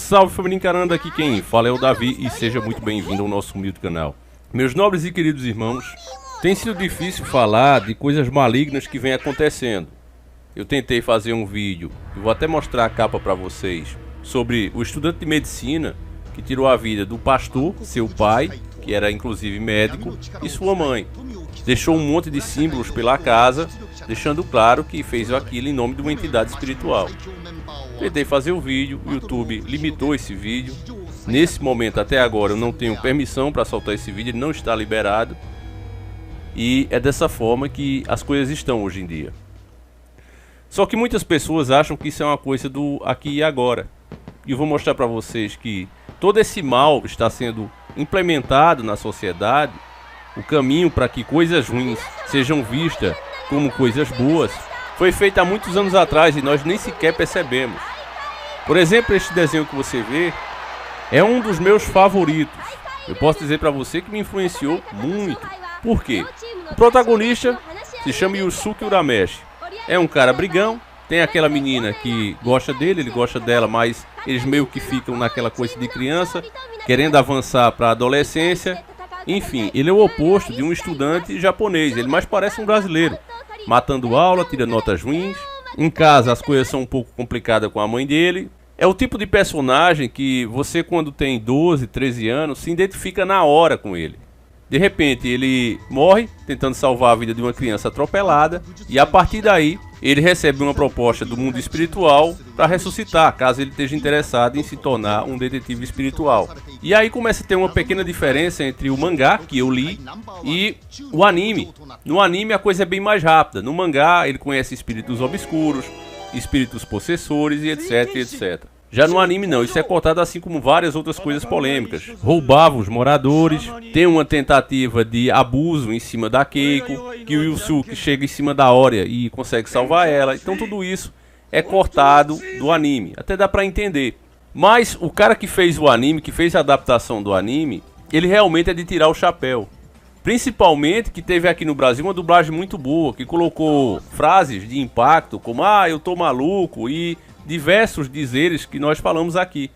salve família encarando, aqui quem fala é o Davi e seja muito bem-vindo ao nosso humilde canal. Meus nobres e queridos irmãos, tem sido difícil falar de coisas malignas que vem acontecendo. Eu tentei fazer um vídeo, eu vou até mostrar a capa para vocês, sobre o estudante de medicina que tirou a vida do pastor, seu pai, que era inclusive médico, e sua mãe. Deixou um monte de símbolos pela casa, deixando claro que fez aquilo em nome de uma entidade espiritual. Tentei fazer o vídeo, o YouTube limitou esse vídeo. Nesse momento, até agora, eu não tenho permissão para soltar esse vídeo, ele não está liberado. E é dessa forma que as coisas estão hoje em dia. Só que muitas pessoas acham que isso é uma coisa do aqui e agora. E eu vou mostrar para vocês que todo esse mal está sendo implementado na sociedade. O caminho para que coisas ruins sejam vistas como coisas boas foi feito há muitos anos atrás e nós nem sequer percebemos. Por exemplo, este desenho que você vê é um dos meus favoritos. Eu posso dizer para você que me influenciou muito. Por quê? O protagonista se chama Yusuke Urameshi. É um cara brigão, tem aquela menina que gosta dele, ele gosta dela, mas eles meio que ficam naquela coisa de criança, querendo avançar para a adolescência. Enfim, ele é o oposto de um estudante japonês, ele mais parece um brasileiro. Matando aula, tira notas ruins. Em casa as coisas são um pouco complicadas com a mãe dele. É o tipo de personagem que você, quando tem 12, 13 anos, se identifica na hora com ele. De repente ele morre tentando salvar a vida de uma criança atropelada. E a partir daí ele recebe uma proposta do mundo espiritual para ressuscitar, caso ele esteja interessado em se tornar um detetive espiritual. E aí começa a ter uma pequena diferença entre o mangá, que eu li, e o anime. No anime a coisa é bem mais rápida. No mangá ele conhece espíritos obscuros, espíritos possessores e etc, etc. Já no anime não, isso é cortado assim como várias outras coisas polêmicas. Roubava os moradores, tem uma tentativa de abuso em cima da Keiko, que o Yusuke chega em cima da Oria e consegue salvar ela. Então tudo isso é cortado do anime, até dá pra entender. Mas o cara que fez o anime, que fez a adaptação do anime, ele realmente é de tirar o chapéu. Principalmente que teve aqui no Brasil uma dublagem muito boa, que colocou frases de impacto, como eu tô maluco e diversos dizeres que nós falamos aqui.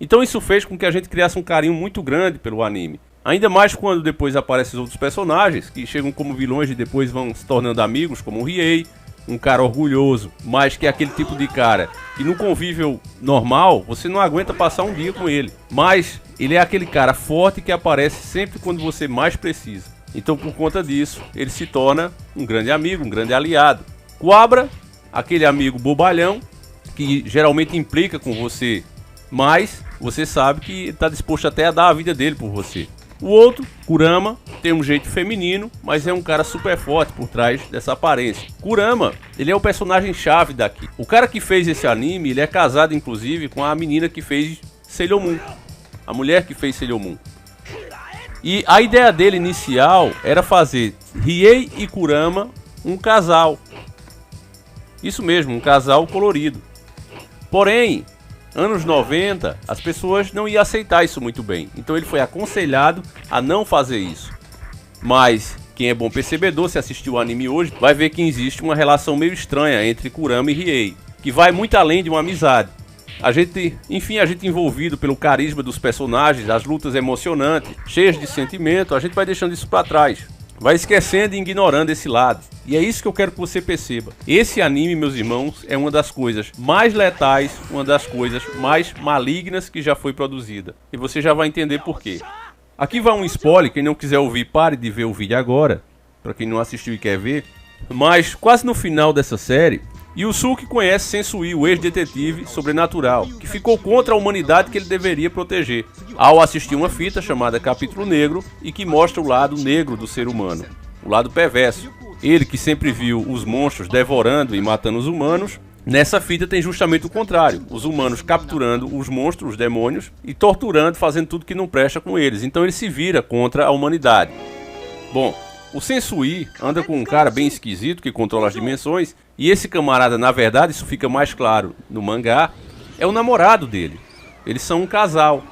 Então isso fez com que a gente criasse um carinho muito grande pelo anime. Ainda mais quando depois aparecem os outros personagens, que chegam como vilões e depois vão se tornando amigos, como o Riei, um cara orgulhoso, mas que é aquele tipo de cara que no convívio normal você não aguenta passar um dia com ele. Mas ele é aquele cara forte que aparece sempre quando você mais precisa. Então por conta disso, ele se torna um grande amigo, um grande aliado. Quabra, aquele amigo bobalhão, que geralmente implica com você, mas você sabe que está disposto até a dar a vida dele por você. O outro, Kurama, tem um jeito feminino, mas é um cara super forte por trás dessa aparência. Kurama, ele é o personagem chave daqui. O cara que fez esse anime, ele é casado inclusive com a menina que fez Sailor Moon, a mulher que fez Sailor Moon. E a ideia dele inicial era fazer Riei e Kurama um casal. Isso mesmo, um casal colorido. Porém, anos 90, as pessoas não iam aceitar isso muito bem. Então ele foi aconselhado a não fazer isso. Mas quem é bom percebedor, se assistiu o anime hoje, vai ver que existe uma relação meio estranha entre Kurama e Riei, que vai muito além de uma amizade. A gente envolvido pelo carisma dos personagens, as lutas emocionantes, cheias de sentimento, a gente vai deixando isso para trás. Vai esquecendo e ignorando esse lado. E é isso que eu quero que você perceba. Esse anime, meus irmãos, é uma das coisas mais letais, uma das coisas mais malignas que já foi produzida. E você já vai entender por quê. Aqui vai um spoiler, quem não quiser ouvir, pare de ver o vídeo agora. Para quem não assistiu e quer ver. Mas quase no final dessa série, Yusuke conhece Sensui, o ex-detetive sobrenatural, que ficou contra a humanidade que ele deveria proteger, ao assistir uma fita chamada Capítulo Negro e que mostra o lado negro do ser humano, o lado perverso. Ele que sempre viu os monstros devorando e matando os humanos, nessa fita tem justamente o contrário, os humanos capturando os monstros, os demônios, e torturando, fazendo tudo que não presta com eles. Então ele se vira contra a humanidade. Bom, o Sensui anda com um cara bem esquisito que controla as dimensões, e esse camarada, na verdade, isso fica mais claro no mangá, é o namorado dele. Eles são um casal.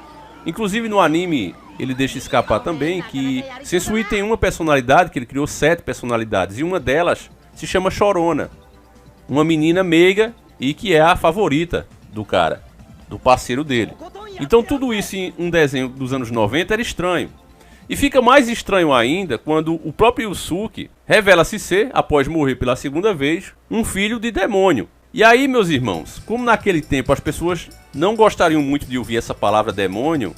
Inclusive no anime ele deixa escapar também que Sensui tem uma personalidade, que ele criou 7 personalidades, e uma delas se chama Chorona, uma menina meiga e que é a favorita do cara, do parceiro dele. Então tudo isso em um desenho dos anos 90 era estranho. E fica mais estranho ainda quando o próprio Yusuke revela-se ser, após morrer pela segunda vez, um filho de demônio. E aí, meus irmãos, como naquele tempo as pessoas não gostariam muito de ouvir essa palavra demônio,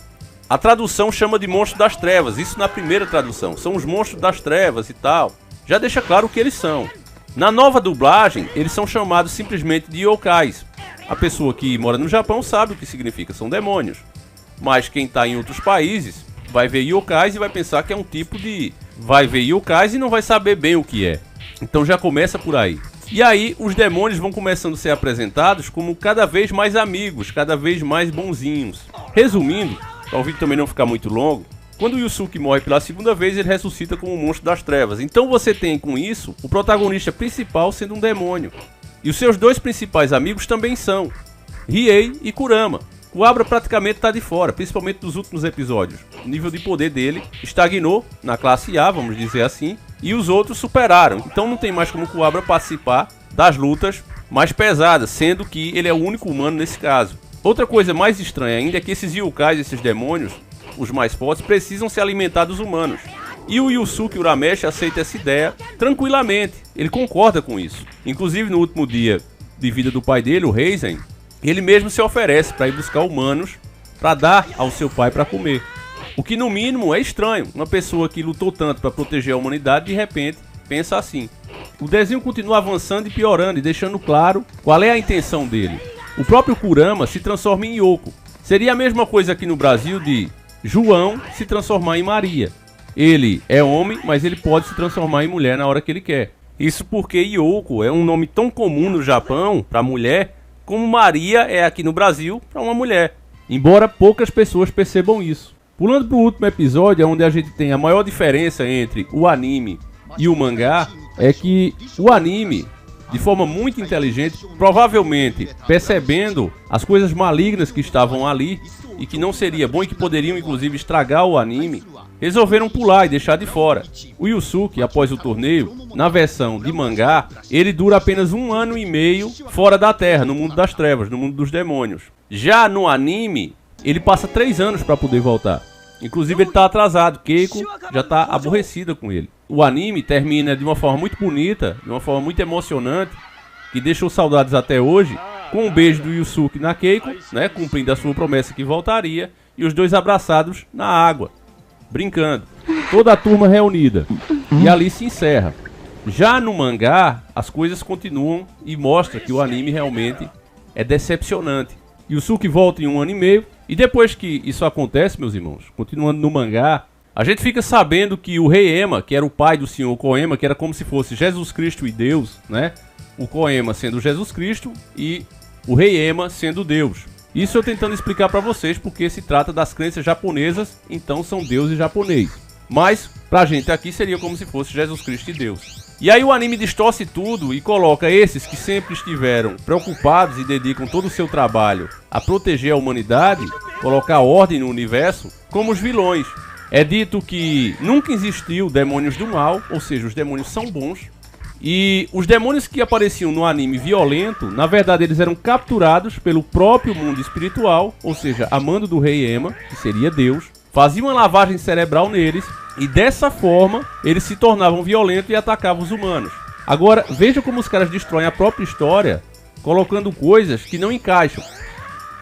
a tradução chama de monstro das trevas. Isso na primeira tradução, são os monstros das trevas e tal. Já deixa claro o que eles são. Na nova dublagem, eles são chamados simplesmente de yokais. A pessoa que mora no Japão sabe o que significa, são demônios. Mas quem está em outros países vai ver yokais e vai pensar que é um tipo de... vai ver yokais e não vai saber bem o que é. Então já começa por aí. E aí os demônios vão começando a ser apresentados como cada vez mais amigos, cada vez mais bonzinhos. Resumindo, para o vídeo também não ficar muito longo, quando o Yusuke morre pela segunda vez, ele ressuscita como um monstro das trevas. Então você tem com isso o protagonista principal sendo um demônio. E os seus dois principais amigos também são Riei e Kurama. Kuwabara praticamente está de fora, principalmente nos últimos episódios. O nível de poder dele estagnou na classe A, vamos dizer assim, e os outros superaram. Então não tem mais como Kuwabara participar das lutas mais pesadas, sendo que ele é o único humano nesse caso. Outra coisa mais estranha ainda é que esses yokais, esses demônios, os mais fortes, precisam se alimentar dos humanos. E o Yusuke Urameshi aceita essa ideia tranquilamente, ele concorda com isso. Inclusive no último dia de vida do pai dele, o Reizen, ele mesmo se oferece para ir buscar humanos para dar ao seu pai para comer. O que no mínimo é estranho, uma pessoa que lutou tanto para proteger a humanidade de repente pensa assim. O desenho continua avançando e piorando e deixando claro qual é a intenção dele. O próprio Kurama se transforma em Yoko. Seria a mesma coisa aqui no Brasil de João se transformar em Maria. Ele é homem, mas ele pode se transformar em mulher na hora que ele quer. Isso porque Yoko é um nome tão comum no Japão para mulher, como Maria é aqui no Brasil para uma mulher. Embora poucas pessoas percebam isso. Pulando para o último episódio, onde a gente tem a maior diferença entre o anime e o mangá, é que o anime, de forma muito inteligente, provavelmente percebendo as coisas malignas que estavam ali e que não seria bom e que poderiam inclusive estragar o anime, resolveram pular e deixar de fora. O Yusuke, após o torneio, na versão de mangá, ele dura apenas 1 ano e meio fora da Terra, no mundo das trevas, no mundo dos demônios. Já no anime, ele passa 3 anos para poder voltar. Inclusive ele está atrasado, Keiko já está aborrecida com ele. O anime termina de uma forma muito bonita, de uma forma muito emocionante, que deixou saudades até hoje, com um beijo do Yusuke na Keiko, né, cumprindo a sua promessa que voltaria, e os dois abraçados na água, brincando. Toda a turma reunida. E ali se encerra. Já no mangá, as coisas continuam e mostra que o anime realmente é decepcionante. Yusuke volta em 1 ano e meio, e depois que isso acontece, meus irmãos, continuando no mangá, a gente fica sabendo que o rei Ema, que era o pai do senhor Koema, que era como se fosse Jesus Cristo e Deus, né? O Koema sendo Jesus Cristo e o rei Ema sendo Deus. Isso eu tentando explicar para vocês porque se trata das crenças japonesas, então são deuses japonês. Mas pra gente aqui seria como se fosse Jesus Cristo e Deus. E aí o anime distorce tudo e coloca esses que sempre estiveram preocupados e dedicam todo o seu trabalho a proteger a humanidade, colocar ordem no universo, como os vilões. É dito que nunca existiu demônios do mal, ou seja, os demônios são bons. E os demônios que apareciam no anime violento, na verdade eles eram capturados pelo próprio mundo espiritual, ou seja, a mando do rei Ema, que seria Deus, faziam uma lavagem cerebral neles e dessa forma eles se tornavam violentos e atacavam os humanos. Agora, veja como os caras destroem a própria história, colocando coisas que não encaixam,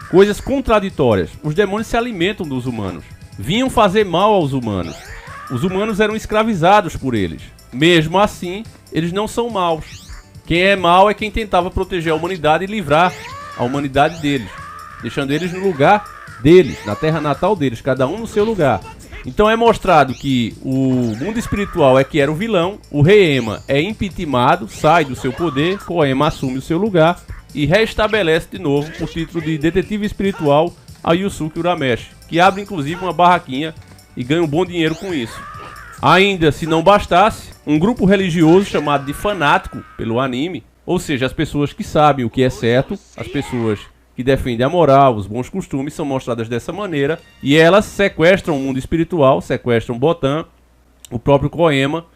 coisas contraditórias. Os demônios se alimentam dos humanos, vinham fazer mal aos humanos. Os humanos eram escravizados por eles. Mesmo assim, eles não são maus. Quem é mau é quem tentava proteger a humanidade e livrar a humanidade deles, deixando eles no lugar deles, na terra natal deles, cada um no seu lugar. Então é mostrado que o mundo espiritual é que era o vilão, o rei Ema é impeachmentado, sai do seu poder, Koema assume o seu lugar e restabelece de novo o título de detetive espiritual a Yusuke Urameshi, que abre inclusive uma barraquinha e ganha um bom dinheiro com isso. Ainda se não bastasse, um grupo religioso chamado de fanático pelo anime, ou seja, as pessoas que sabem o que é certo, as pessoas que defendem a moral, os bons costumes, são mostradas dessa maneira, e elas sequestram o mundo espiritual, sequestram Botan, o próprio Koema,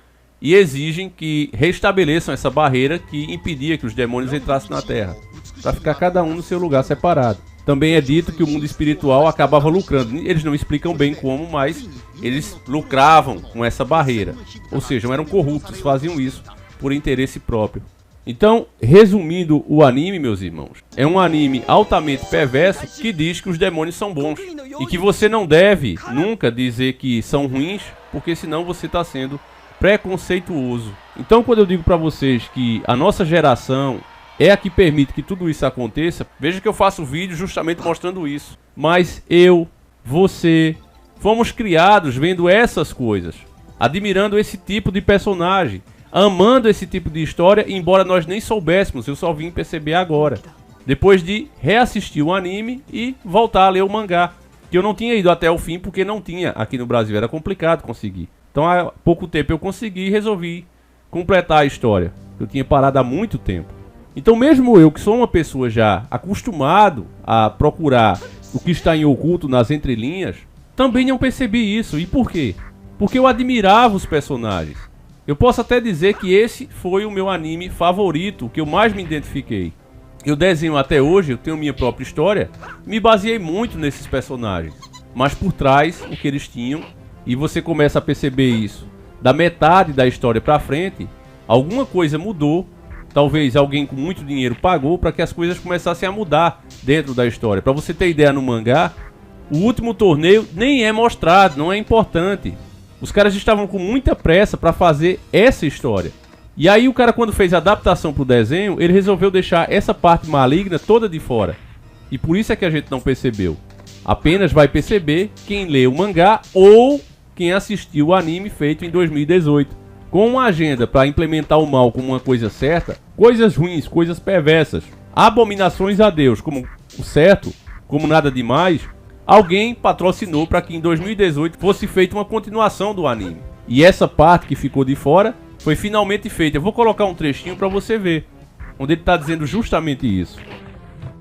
e exigem que restabeleçam essa barreira que impedia que os demônios entrassem na Terra, para ficar cada um no seu lugar separado. também é dito que o mundo espiritual acabava lucrando. Eles não explicam bem como, mas eles lucravam com essa barreira. Ou seja, eram corruptos, faziam isso por interesse próprio. Então, resumindo o anime, meus irmãos, é um anime altamente perverso que diz que os demônios são bons. E que você não deve nunca dizer que são ruins, porque senão você está sendo preconceituoso. Então, quando eu digo para vocês que a nossa geração é a que permite que tudo isso aconteça, veja que eu faço vídeo justamente mostrando isso. Mas eu, você, fomos criados vendo essas coisas, admirando esse tipo de personagem, amando esse tipo de história, embora nós nem soubéssemos, eu só vim perceber agora. Depois de reassistir o anime e voltar a ler o mangá, que eu não tinha ido até o fim porque não tinha aqui no Brasil, era complicado conseguir. Então há pouco tempo eu consegui e resolvi completar a história. Eu tinha parado há muito tempo. Então mesmo eu, que sou uma pessoa já acostumado a procurar o que está em oculto nas entrelinhas, também não percebi isso. E por quê? Porque eu admirava os personagens. Eu posso até dizer que esse foi o meu anime favorito, o que eu mais me identifiquei. Eu desenho até hoje, eu tenho minha própria história, me baseei muito nesses personagens. Mas por trás, o que eles tinham, e você começa a perceber isso, da metade da história pra frente, alguma coisa mudou. Talvez alguém com muito dinheiro pagou para que as coisas começassem a mudar dentro da história. Para você ter ideia, no mangá, o último torneio nem é mostrado, não é importante. Os caras estavam com muita pressa para fazer essa história. E aí o cara, quando fez a adaptação pro desenho, ele resolveu deixar essa parte maligna toda de fora. E por isso é que a gente não percebeu. Apenas vai perceber quem lê o mangá ou quem assistiu o anime feito em 2018. Com uma agenda para implementar o mal como uma coisa certa, coisas ruins, coisas perversas, abominações a Deus como o certo, como nada demais, alguém patrocinou para que em 2018 fosse feita uma continuação do anime. E essa parte que ficou de fora foi finalmente feita. Eu vou colocar um trechinho para você ver, onde ele está dizendo justamente isso.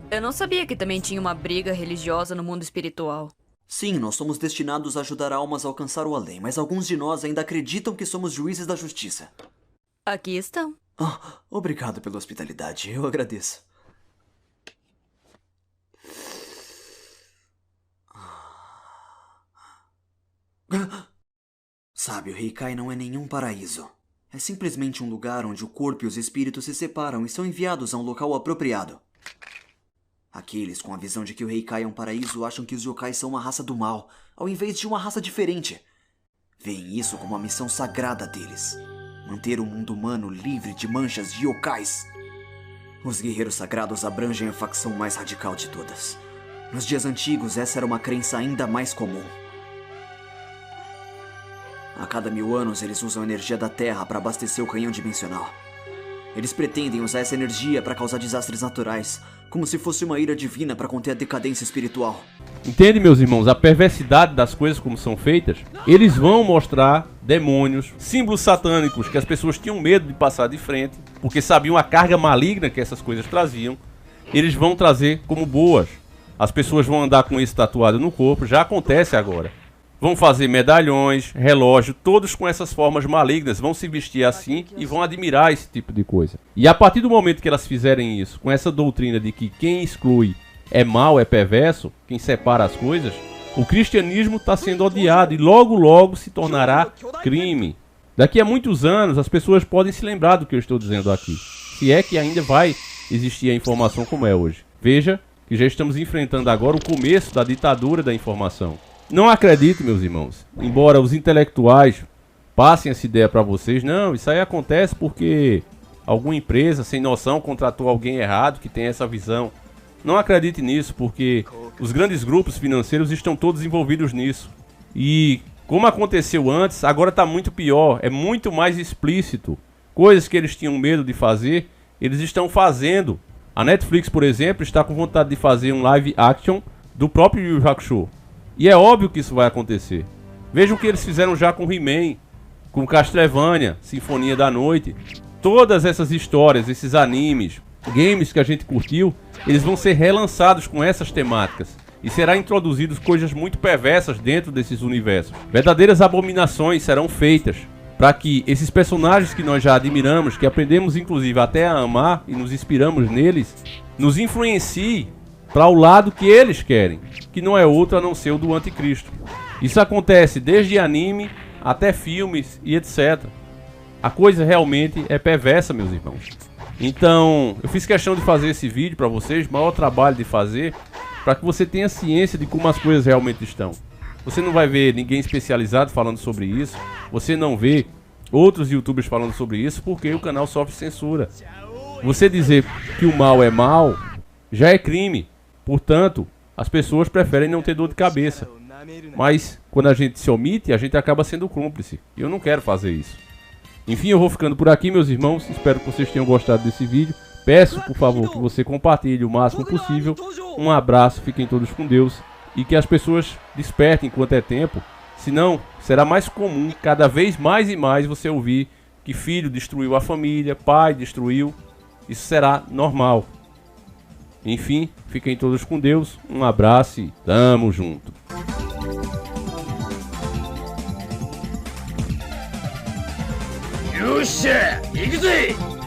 Eu não sabia que também tinha uma briga religiosa no mundo espiritual. Sim, nós somos destinados a ajudar almas a alcançar o além, mas alguns de nós ainda acreditam que somos juízes da justiça. Aqui estão. Obrigado pela hospitalidade, eu agradeço. Sabe, o Heikai não é nenhum paraíso. É simplesmente um lugar onde o corpo e os espíritos se separam e são enviados a um local apropriado. Aqueles com a visão de que o Heikai é um paraíso acham que os yokais são uma raça do mal, ao invés de uma raça diferente. Veem isso como a missão sagrada deles. Manter o mundo humano livre de manchas de yokais. Os guerreiros sagrados abrangem a facção mais radical de todas. Nos dias antigos, essa era uma crença ainda mais comum. A cada 1000 anos, eles usam a energia da Terra para abastecer o canhão dimensional. Eles pretendem usar essa energia para causar desastres naturais, como se fosse uma ira divina para conter a decadência espiritual. Entende, meus irmãos, a perversidade das coisas como são feitas? Eles vão mostrar demônios, símbolos satânicos que as pessoas tinham medo de passar de frente, porque sabiam a carga maligna que essas coisas traziam. Eles vão trazer como boas. As pessoas vão andar com isso tatuado no corpo, já acontece agora. Vão fazer medalhões, relógio, todos com essas formas malignas, vão se vestir assim e vão admirar esse tipo de coisa. E a partir do momento que elas fizerem isso, com essa doutrina de que quem exclui é mau, é perverso, quem separa as coisas, o cristianismo está sendo odiado e logo logo se tornará crime. Daqui a muitos anos as pessoas podem se lembrar do que eu estou dizendo aqui, se é que ainda vai existir a informação como é hoje. Veja que já estamos enfrentando agora o começo da ditadura da informação. Não acredito, meus irmãos, embora os intelectuais passem essa ideia para vocês, não, isso aí acontece porque alguma empresa sem noção contratou alguém errado que tem essa visão. Não acredite nisso, porque os grandes grupos financeiros estão todos envolvidos nisso. E como aconteceu antes, agora está muito pior, é muito mais explícito. Coisas que eles tinham medo de fazer, eles estão fazendo. A Netflix, por exemplo, está com vontade de fazer um live action do próprio Yu Yu Hakusho. E é óbvio que isso vai acontecer. Vejam o que eles fizeram já com He-Man, com Castlevania, Sinfonia da Noite. Todas essas histórias, esses animes, games que a gente curtiu, eles vão ser relançados com essas temáticas. E será introduzidos coisas muito perversas dentro desses universos. Verdadeiras abominações serão feitas para que esses personagens que nós já admiramos, que aprendemos inclusive até a amar e nos inspiramos neles, nos influenciem para o lado que eles querem, que não é outro a não ser o do anticristo. Isso acontece desde anime até filmes e etc. A coisa realmente é perversa, meus irmãos. Então, eu fiz questão de fazer esse vídeo para vocês, maior trabalho de fazer, para que você tenha ciência de como as coisas realmente estão. Você não vai ver ninguém especializado falando sobre isso, você não vê outros youtubers falando sobre isso, porque o canal sofre censura. Você dizer que o mal é mal, já é crime. Portanto, as pessoas preferem não ter dor de cabeça. Mas, quando a gente se omite, a gente acaba sendo cúmplice. E eu não quero fazer isso. Enfim, eu vou ficando por aqui, meus irmãos. Espero que vocês tenham gostado desse vídeo. Peço, por favor, que você compartilhe o máximo possível. Um abraço, fiquem todos com Deus. E que as pessoas despertem enquanto é tempo. Senão, será mais comum, cada vez mais e mais, você ouvir que filho destruiu a família, pai destruiu. Isso será normal. Enfim, fiquem todos com Deus. Um abraço e tamo junto. Yoshi, 行くぜ!